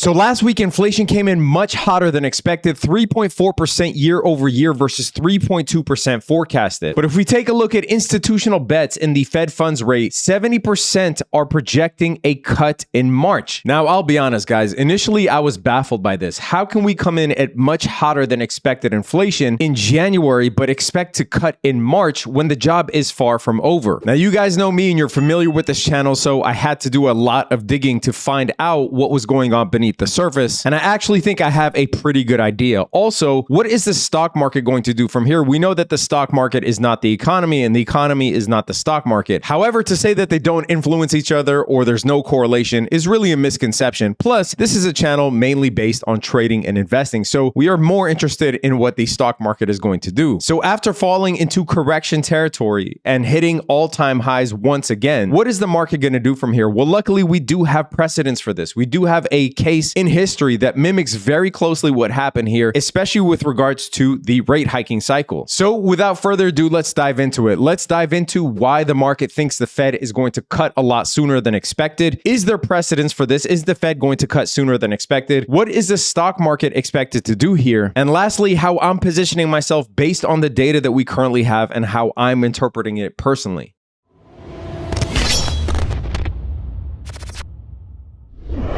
So last week, inflation came in much hotter than expected, 3.4% year over year versus 3.2% forecasted. But if we take a look at institutional bets in the Fed funds rate, 70% are projecting a cut in March. Now, I'll be honest, guys, initially I was baffled by this. How can we come in at much hotter than expected inflation in January, but expect to cut in March when the job is far from over? Now, you guys know me and you're familiar with this channel, so I had to do a lot of digging to find out what was going on beneath the surface, and I actually think I have a pretty good idea. Also, what is the stock market going to do from here? We know that the stock market is not the economy, and the economy is not the stock market. However, to say that they don't influence each other or there's no correlation is really a misconception. Plus, this is a channel mainly based on trading and investing, so we are more interested in what the stock market is going to do. So after falling into correction territory and hitting all-time highs once again, what is the market going to do from here? Well, luckily, we do have precedents for this. We do have a case in history that mimics very closely what happened here, especially with regards to the rate hiking cycle. So without further ado, let's dive into it. Let's dive into why the market thinks the Fed is going to cut a lot sooner than expected. Is there precedence for this? Is the Fed going to cut sooner than expected? What is the stock market expected to do here? And lastly, how I'm positioning myself based on the data that we currently have and how I'm interpreting it personally.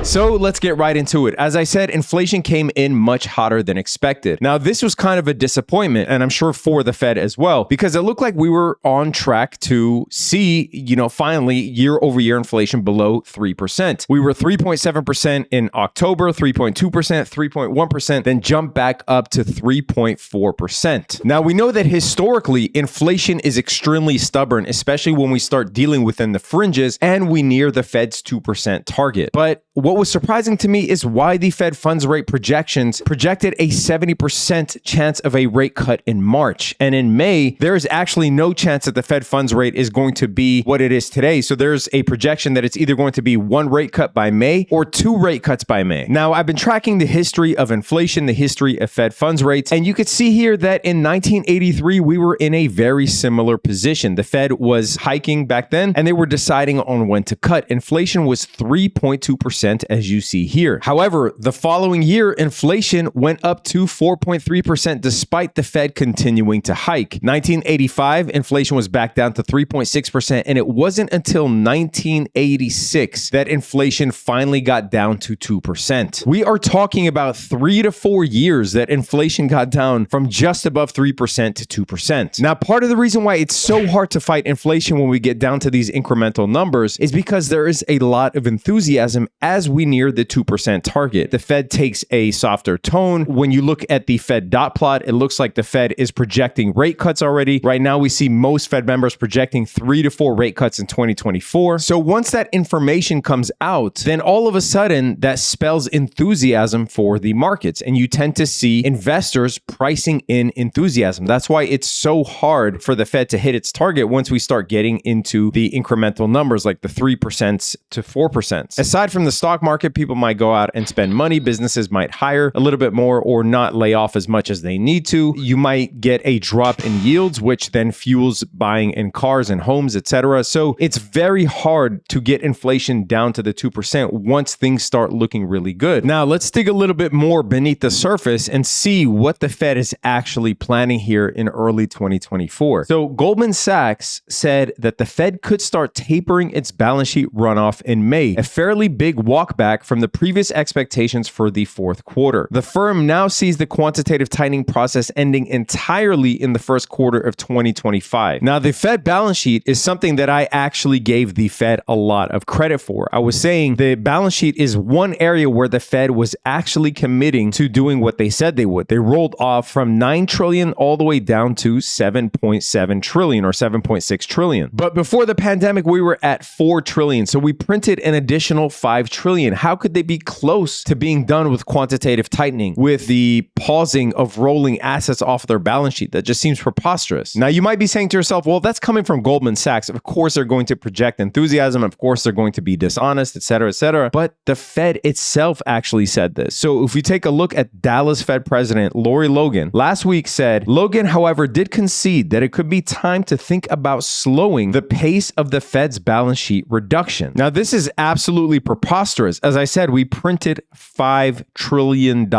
So let's get right into it. As I said, inflation came in much hotter than expected. Now, this was kind of a disappointment, and I'm sure for the Fed as well, because it looked like we were on track to see, finally year over year inflation below 3%. We were 3.7% in October, 3.2%, 3.1%, then jumped back up to 3.4%. Now, we know that historically, inflation is extremely stubborn, especially when we start dealing within the fringes and we near the Fed's 2% target. But what was surprising to me is why the Fed funds rate projections projected a 70% chance of a rate cut in March. And in May, there is actually no chance that the Fed funds rate is going to be what it is today. So there's a projection that it's either going to be one rate cut by May or two rate cuts by May. Now, I've been tracking the history of inflation, the history of Fed funds rates, and you could see here that in 1983, we were in a very similar position. The Fed was hiking back then, and they were deciding on when to cut. Inflation was 3.2%. As you see here. However, the following year, inflation went up to 4.3% despite the Fed continuing to hike. 1985, inflation was back down to 3.6%, and it wasn't until 1986 that inflation finally got down to 2%. We are talking about 3 to 4 years that inflation got down from just above 3% to 2%. Now, part of the reason why it's so hard to fight inflation when we get down to these incremental numbers is because there is a lot of enthusiasm as we near the 2% target. The Fed takes a softer tone. When you look at the Fed dot plot, it looks like the Fed is projecting rate cuts already. Right now, we see most Fed members projecting 3 to 4 rate cuts in 2024. So once that information comes out, then all of a sudden that spells enthusiasm for the markets. And you tend to see investors pricing in enthusiasm. That's why it's so hard for the Fed to hit its target once we start getting into the incremental numbers like the 3% to 4%. Aside from the stock market, people might go out and spend money. Businesses might hire a little bit more or not lay off as much as they need to. You might get a drop in yields, which then fuels buying in cars and homes, etc. So it's very hard to get inflation down to the 2% once things start looking really good. Now, let's dig a little bit more beneath the surface and see what the Fed is actually planning here in early 2024. So Goldman Sachs said that the Fed could start tapering its balance sheet runoff in May, a fairly big walk back from the previous expectations for the fourth quarter. The firm now sees the quantitative tightening process ending entirely in the first quarter of 2025. Now, the Fed balance sheet is something that I actually gave the Fed a lot of credit for. I was saying the balance sheet is one area where the Fed was actually committing to doing what they said they would. They rolled off from 9 trillion all the way down to 7.7 trillion or 7.6 trillion. But before the pandemic, we were at 4 trillion. So we printed an additional 5 trillion. How could they be close to being done with quantitative tightening, with the pausing of rolling assets off their balance sheet? That just seems preposterous. Now, you might be saying to yourself, well, that's coming from Goldman Sachs. Of course, they're going to project enthusiasm. Of course, they're going to be dishonest, etc., etc. But the Fed itself actually said this. So if we take a look at Dallas Fed President Lori Logan, last week said, Logan, however, did concede that it could be time to think about slowing the pace of the Fed's balance sheet reduction. Now, this is absolutely preposterous monstrous. As I said, we printed $5 trillion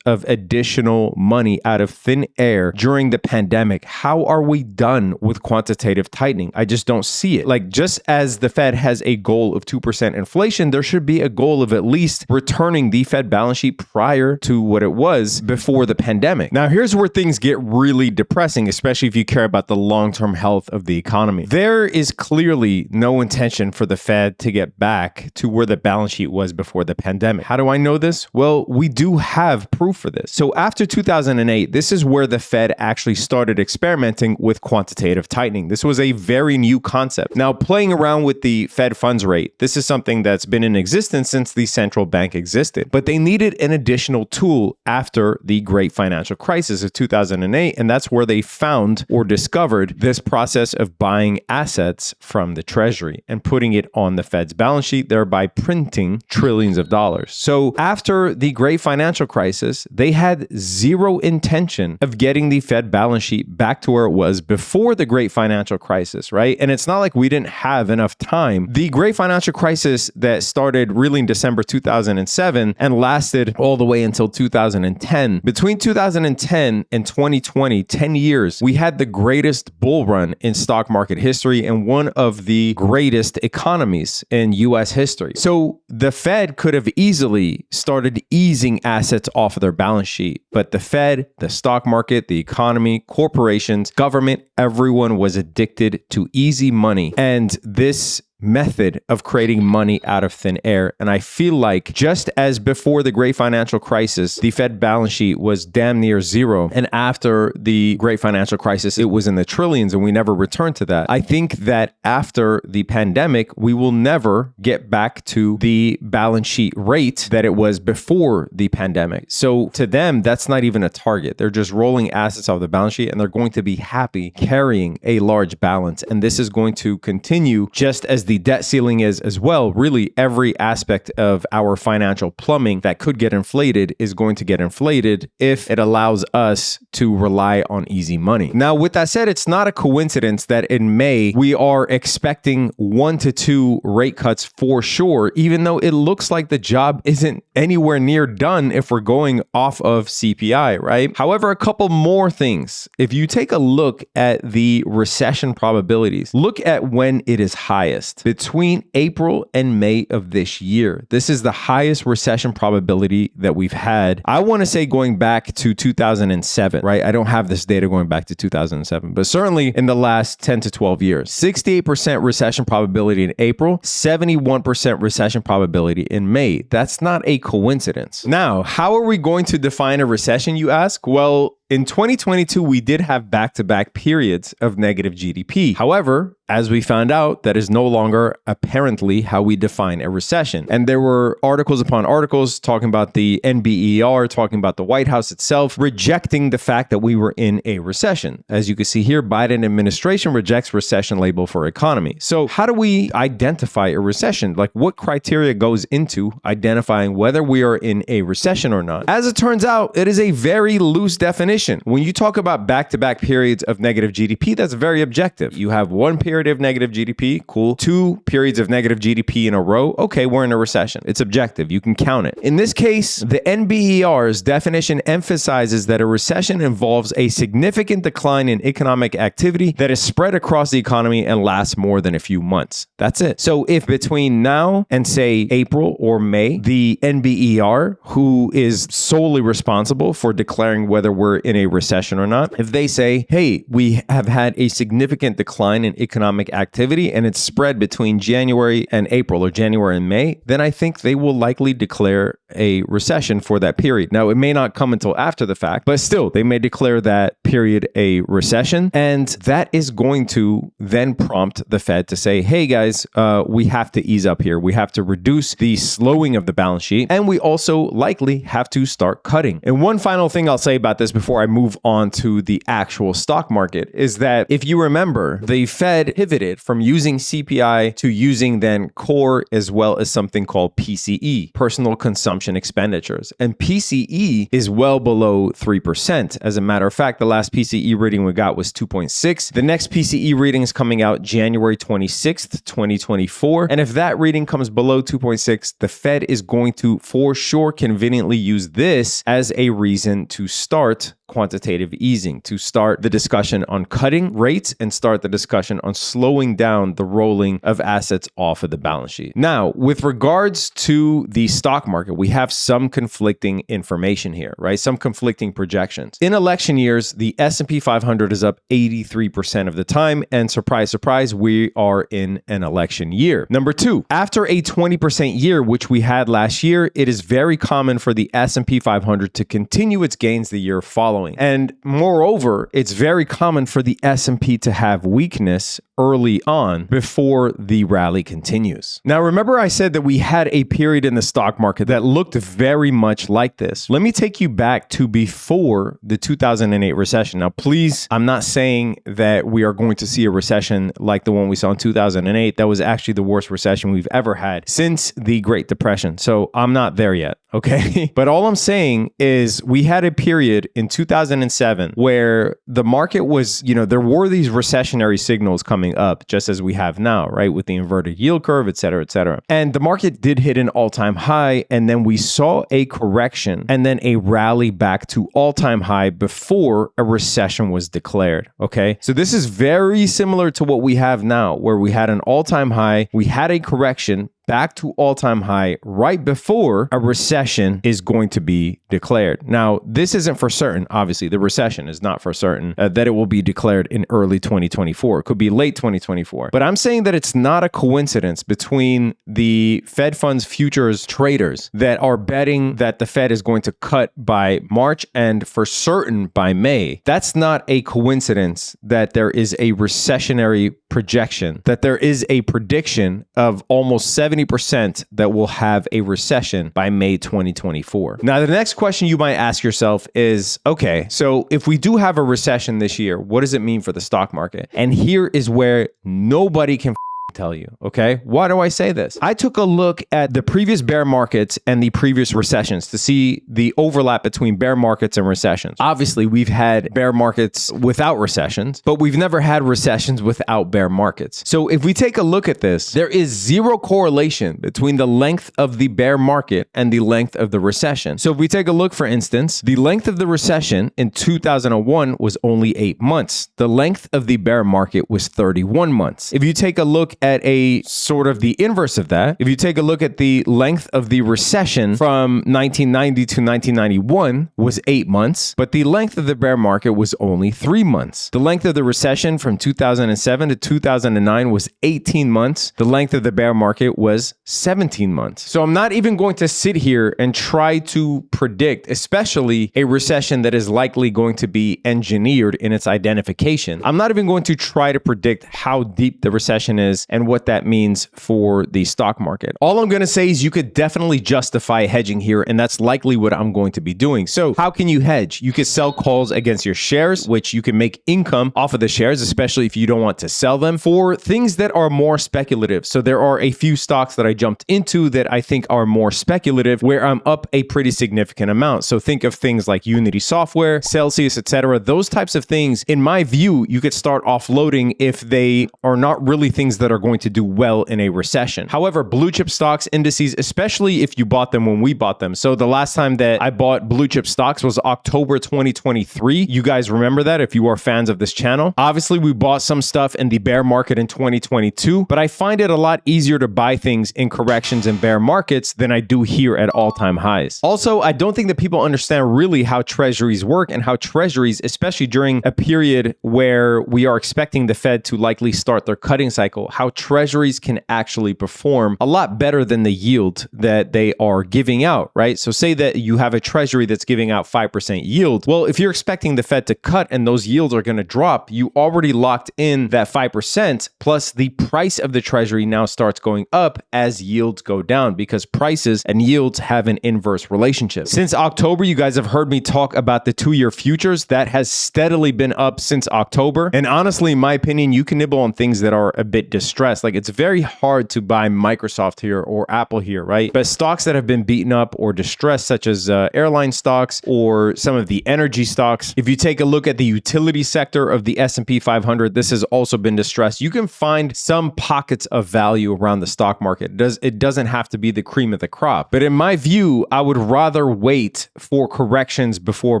of additional money out of thin air during the pandemic. How are we done with quantitative tightening? I just don't see it. Like, just as the Fed has a goal of 2% inflation, there should be a goal of at least returning the Fed balance sheet prior to what it was before the pandemic. Now, here's where things get really depressing, especially if you care about the long-term health of the economy. There is clearly no intention for the Fed to get back to where the balance sheet was before the pandemic. How do I know this? Well, we do have proof for this. So after 2008, this is where the Fed actually started experimenting with quantitative tightening. This was a very new concept. Now, playing around with the Fed funds rate, this is something that's been in existence since the central bank existed, but they needed an additional tool after the great financial crisis of 2008, and that's where they found or discovered this process of buying assets from the Treasury and putting it on the Fed's balance sheet, thereby printing trillions of dollars. So after the great financial crisis, they had zero intention of getting the Fed balance sheet back to where it was before the great financial crisis, right? And it's not like we didn't have enough time. The great financial crisis that started really in December 2007 and lasted all the way until 2010. Between 2010 and 2020, 10 years, we had the greatest bull run in stock market history and one of the greatest economies in US history. So the Fed could have easily started easing assets off of their balance sheet, but the Fed, the stock market, the economy, corporations, government, everyone was addicted to easy money. And this method of creating money out of thin air. And I feel like just as before the great financial crisis, the Fed balance sheet was damn near zero. And after the great financial crisis, it was in the trillions and we never returned to that. I think that after the pandemic, we will never get back to the balance sheet rate that it was before the pandemic. So to them, that's not even a target. They're just rolling assets off the balance sheet and they're going to be happy carrying a large balance. And this is going to continue just as the debt ceiling is as well. Really, every aspect of our financial plumbing that could get inflated is going to get inflated if it allows us to rely on easy money. Now, with that said, it's not a coincidence that in May, we are expecting 1 to 2 rate cuts for sure, even though it looks like the job isn't anywhere near done if we're going off of CPI, right? However, a couple more things. If you take a look at the recession probabilities, look at when it is highest. Between April and May of this year, this is the highest recession probability that we've had. I want to say going back to 2007, right? I don't have this data going back to 2007, but certainly in the last 10 to 12 years. 68% recession probability in April, 71% recession probability in May. That's not a coincidence. Now, how are we going to define a recession, you ask? Well, in 2022, we did have back-to-back periods of negative GDP. However, as we found out, that is no longer apparently how we define a recession. And there were articles upon articles talking about the NBER, talking about the White House itself, rejecting the fact that we were in a recession. As you can see here, Biden administration rejects recession label for economy. So how do we identify a recession? Like, what criteria goes into identifying whether we are in a recession or not? As it turns out, it is a very loose definition. When you talk about back-to-back periods of negative GDP, that's very objective. You have one period of negative GDP, cool. 2 periods of negative GDP in a row, okay, we're in a recession. It's objective. You can count it. In this case, the NBER's definition emphasizes that a recession involves a significant decline in economic activity that is spread across the economy and lasts more than a few months. That's it. So if between now and say April or May, the NBER, who is solely responsible for declaring whether we're in a recession or not, if they say, hey, we have had a significant decline in economic activity and it's spread between January and April or January and May, then I think they will likely declare a recession for that period. Now, it may not come until after the fact, but still, they may declare that period a recession. And that is going to then prompt the Fed to say, hey guys, we have to ease up here. We have to reduce the slowing of the balance sheet. And we also likely have to start cutting. And one final thing I'll say about this before I move on to the actual stock market is that if you remember, the Fed pivoted from using CPI to using then core as well as something called PCE, personal consumption consumption expenditures. And PCE is well below 3%. As a matter of fact, the last PCE reading we got was 2.6. The next PCE reading is coming out January 26th, 2024. And if that reading comes below 2.6, the Fed is going to for sure conveniently use this as a reason to start quantitative easing, to start the discussion on cutting rates and start the discussion on slowing down the rolling of assets off of the balance sheet. Now, with regards to the stock market, we have some conflicting information here, right? Some conflicting projections. In election years, the S&P 500 is up 83% of the time, and surprise, surprise, we are in an election year. Number two, after a 20% year, which we had last year, it is very common for the S&P 500 to continue its gains the year following. And moreover, it's very common for the S&P to have weakness early on before the rally continues. Now, remember I said that we had a period in the stock market that looked very much like this. Let me take you back to before the 2008 recession. Now, please, I'm not saying that we are going to see a recession like the one we saw in 2008. That was actually the worst recession we've ever had since the Great Depression. So I'm not there yet, okay? But all I'm saying is we had a period in 2007 where the market was, there were these recessionary signals coming up, just as we have now, right? With the inverted yield curve, et cetera, et cetera. And the market did hit an all-time high, and then we saw a correction and then a rally back to all-time high before a recession was declared, okay? So this is very similar to what we have now, where we had an all-time high, we had a correction, back to all-time high right before a recession is going to be declared. Now, this isn't for certain. Obviously, the recession is not for certain that it will be declared in early 2024. It could be late 2024. But I'm saying that it's not a coincidence between the Fed funds futures traders that are betting that the Fed is going to cut by March and for certain by May. That's not a coincidence that there is a recessionary projection, that there is a prediction of almost 70% that will have a recession by May 2024. Now, the next question you might ask yourself is, okay, so if we do have a recession this year, what does it mean for the stock market? And here is where nobody can tell you, okay? Why do I say this? I took a look at the previous bear markets and the previous recessions to see the overlap between bear markets and recessions. Obviously, we've had bear markets without recessions, but we've never had recessions without bear markets. So if we take a look at this, there is zero correlation between the length of the bear market and the length of the recession. So if we take a look, for instance, the length of the recession in 2001 was only 8 months. The length of the bear market was 31 months. If you take a look at a sort of the inverse of that, if you take a look at the length of the recession from 1990 to 1991 was 8 months, but the length of the bear market was only 3 months. The length of the recession from 2007 to 2009 was 18 months. The length of the bear market was 17 months. So I'm not even going to sit here and try to predict, especially a recession that is likely going to be engineered in its identification. I'm not even going to try to predict how deep the recession is and what that means for the stock market. All I'm going to say is you could definitely justify hedging here, and that's likely what I'm going to be doing. So how can you hedge? You could sell calls against your shares, which you can make income off of the shares, especially if you don't want to sell them, for things that are more speculative. So there are a few stocks that I jumped into that I think are more speculative, where I'm up a pretty significant amount. So think of things like Unity Software, Celsius, etc. Those types of things, in my view, you could start offloading if they are not really things that are going to do well in a recession. However, blue chip stocks, indices, especially if you bought them when we bought them. So the last time that I bought blue chip stocks was October 2023. You guys remember that if you are fans of this channel. Obviously, we bought some stuff in the bear market in 2022, but I find it a lot easier to buy things in corrections and bear markets than I do here at all-time highs. Also, I don't think that people understand really how treasuries work and how treasuries, especially during a period where we are expecting the Fed to likely start their cutting cycle, how treasuries can actually perform a lot better than the yield that they are giving out, right? So say that you have a treasury that's giving out 5% yield. Well, if you're expecting the Fed to cut and those yields are going to drop, you already locked in that 5%, plus the price of the treasury now starts going up as yields go down, because prices and yields have an inverse relationship. Since October, you guys have heard me talk about the 2-year futures. That has steadily been up since October. And honestly, in my opinion, you can nibble on things that are a bit distressed. distressed. Like, it's very hard to buy Microsoft here or Apple here, right? But stocks that have been beaten up or distressed, such as airline stocks or some of the energy stocks. If you take a look at the utility sector of the S&P 500, this has also been distressed. You can find some pockets of value around the stock market. It doesn't have to be the cream of the crop. But in my view, I would rather wait for corrections before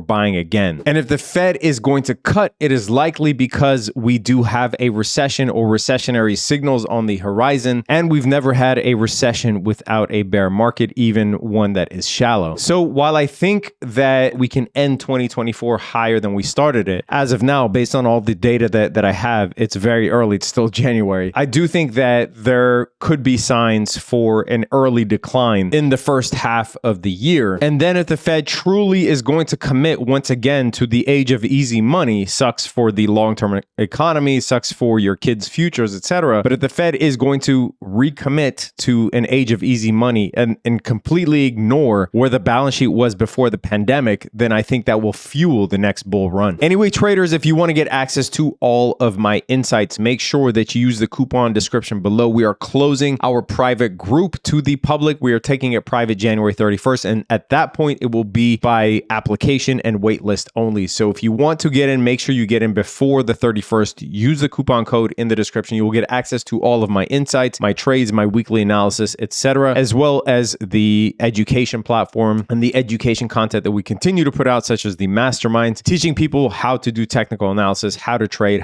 buying again. And if the Fed is going to cut, it is likely because we do have a recession or recessionary signals on the horizon, and we've never had a recession without a bear market, even one that is shallow. So while I think that we can end 2024 higher than we started it, as of now, based on all the data that I have, it's very early. It's still January. I do think that there could be signs for an early decline in the first half of the year. And then if the Fed truly is going to commit once again to the age of easy money, sucks for the long-term economy, sucks for your kids' futures, etc. But if the Fed is going to recommit to an age of easy money and completely ignore where the balance sheet was before the pandemic, then I think that will fuel the next bull run. Anyway, traders, if you want to get access to all of my insights, make sure that you use the coupon description below. We are closing our private group to the public. We are taking it private January 31st. And at that point, it will be by application and waitlist only. So if you want to get in, make sure you get in before the 31st. Use the coupon code in the description. You will get access to all of my insights, my trades, my weekly analysis, etc., as well as the education platform and the education content that we continue to put out, such as the masterminds, teaching people how to do technical analysis, how to trade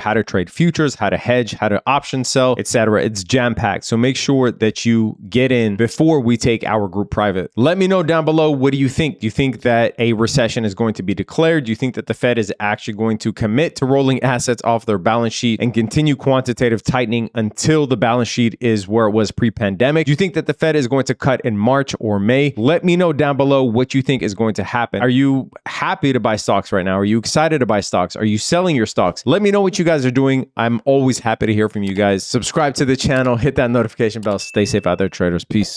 futures, how to hedge, how to option sell, etc. It's jam-packed. So make sure that you get in before we take our group private. Let me know down below, what do you think? Do you think that a recession is going to be declared? Do you think that the Fed is actually going to commit to rolling assets off their balance sheet and continue quantitative tightening until the balance sheet is where it was pre-pandemic? Do you think that the Fed is going to cut in March or May? Let me know down below what you think is going to happen. Are you happy to buy stocks right now? Are you excited to buy stocks? Are you selling your stocks? Let me know what you guys are doing. I'm always happy to hear from you guys. Subscribe to the channel, hit that notification bell. Stay safe out there, traders. Peace.